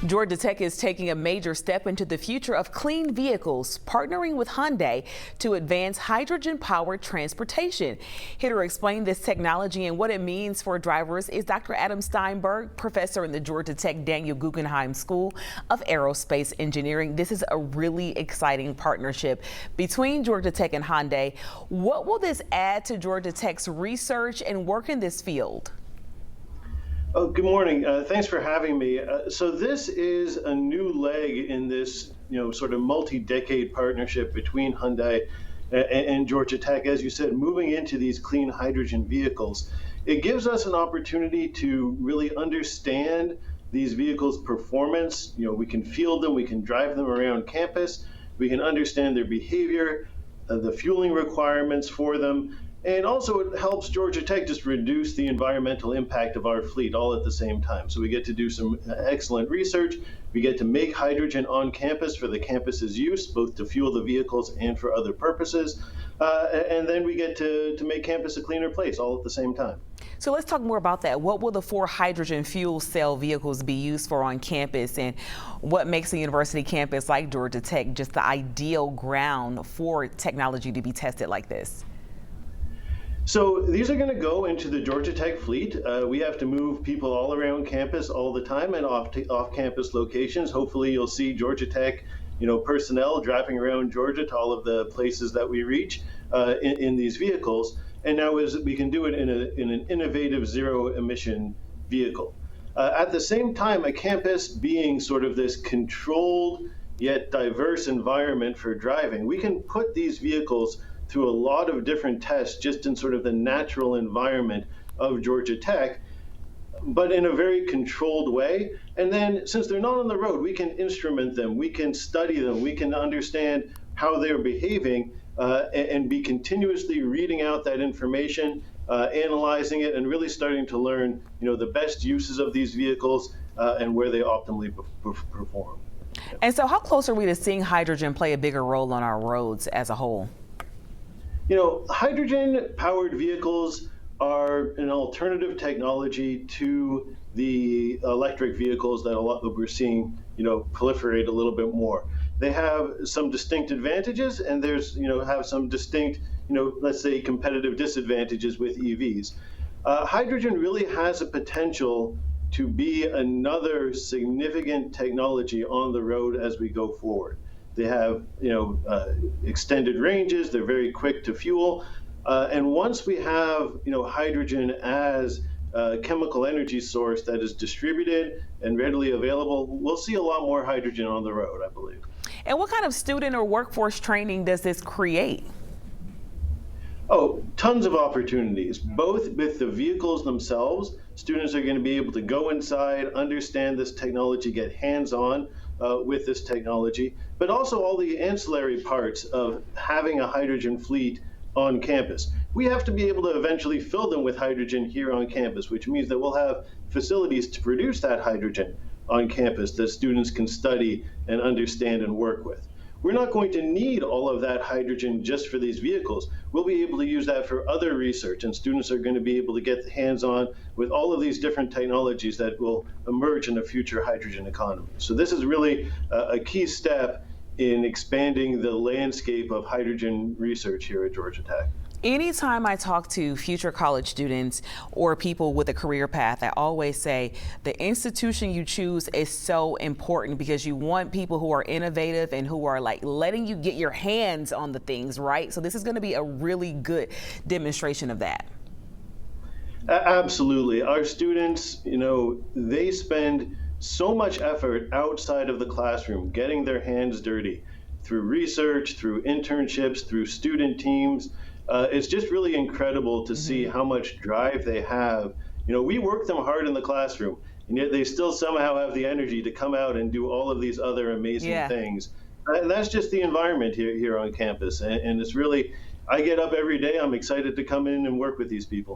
Georgia Tech is taking a major step into the future of clean vehicles, partnering with Hyundai to advance hydrogen-powered transportation. Here to explain this technology and what it means for drivers is Dr. Adam Steinberg, professor in the Georgia Tech Daniel Guggenheim School of Aerospace Engineering. This is a really exciting partnership between Georgia Tech and Hyundai. What will this add to Georgia Tech's research and work in this field? Oh, good morning. Thanks for having me. So this is a new leg in this, sort of multi-decade partnership between Hyundai and Georgia Tech. As you said, moving into these clean hydrogen vehicles, it gives us an opportunity to really understand these vehicles' performance. We can field them, we can drive them around campus, we can understand their behavior, the fueling requirements for them. And also it helps Georgia Tech just reduce the environmental impact of our fleet all at the same time. So we get to do some excellent research. We get to make hydrogen on campus for the campus's use, both to fuel the vehicles and for other purposes. And then we get to make campus a cleaner place all at the same time. So let's talk more about that. What will the 4 hydrogen fuel cell vehicles be used for on campus, and what makes a university campus like Georgia Tech just the ideal ground for technology to be tested like this? So these are going to go into the Georgia Tech fleet. We have to move people all around campus all the time and off-campus locations. Hopefully you'll see Georgia Tech, personnel driving around Georgia to all of the places that we reach in these vehicles. And now we can do it in an innovative zero-emission vehicle. At the same time, a campus being sort of this controlled yet diverse environment for driving, we can put these vehicles through a lot of different tests just in sort of the natural environment of Georgia Tech, but in a very controlled way. And then since they're not on the road, we can instrument them, we can study them, we can understand how they're behaving and be continuously reading out that information, analyzing it, and really starting to learn the best uses of these vehicles and where they optimally perform. And so how close are we to seeing hydrogen play a bigger role on our roads as a whole? Hydrogen-powered vehicles are an alternative technology to the electric vehicles that we're seeing, proliferate a little bit more. They have some distinct advantages, and have some distinct, let's say, competitive disadvantages with EVs. Hydrogen really has a potential to be another significant technology on the road as we go forward. They have, extended ranges. They're very quick to fuel. And once we have, hydrogen as a chemical energy source that is distributed and readily available, we'll see a lot more hydrogen on the road, I believe. And what kind of student or workforce training does this create? Oh, tons of opportunities, both with the vehicles themselves. Students are going to be able to go inside, understand this technology, get hands-on with this technology, but also all the ancillary parts of having a hydrogen fleet on campus. We have to be able to eventually fill them with hydrogen here on campus, which means that we'll have facilities to produce that hydrogen on campus that students can study and understand and work with. We're not going to need all of that hydrogen just for these vehicles. We'll be able to use that for other research, and students are going to be able to get hands-on with all of these different technologies that will emerge in the future hydrogen economy. So this is really a key step in expanding the landscape of hydrogen research here at Georgia Tech. Anytime I talk to future college students or people with a career path, I always say the institution you choose is so important because you want people who are innovative and who are like letting you get your hands on the things, right? So this is going to be a really good demonstration of that. Absolutely. Our students, they spend so much effort outside of the classroom, getting their hands dirty through research, through internships, through student teams. It's just really incredible to see how much drive they have. We work them hard in the classroom, and yet they still somehow have the energy to come out and do all of these other amazing things. And that's just the environment here on campus. And it's really, I get up every day, I'm excited to come in and work with these people.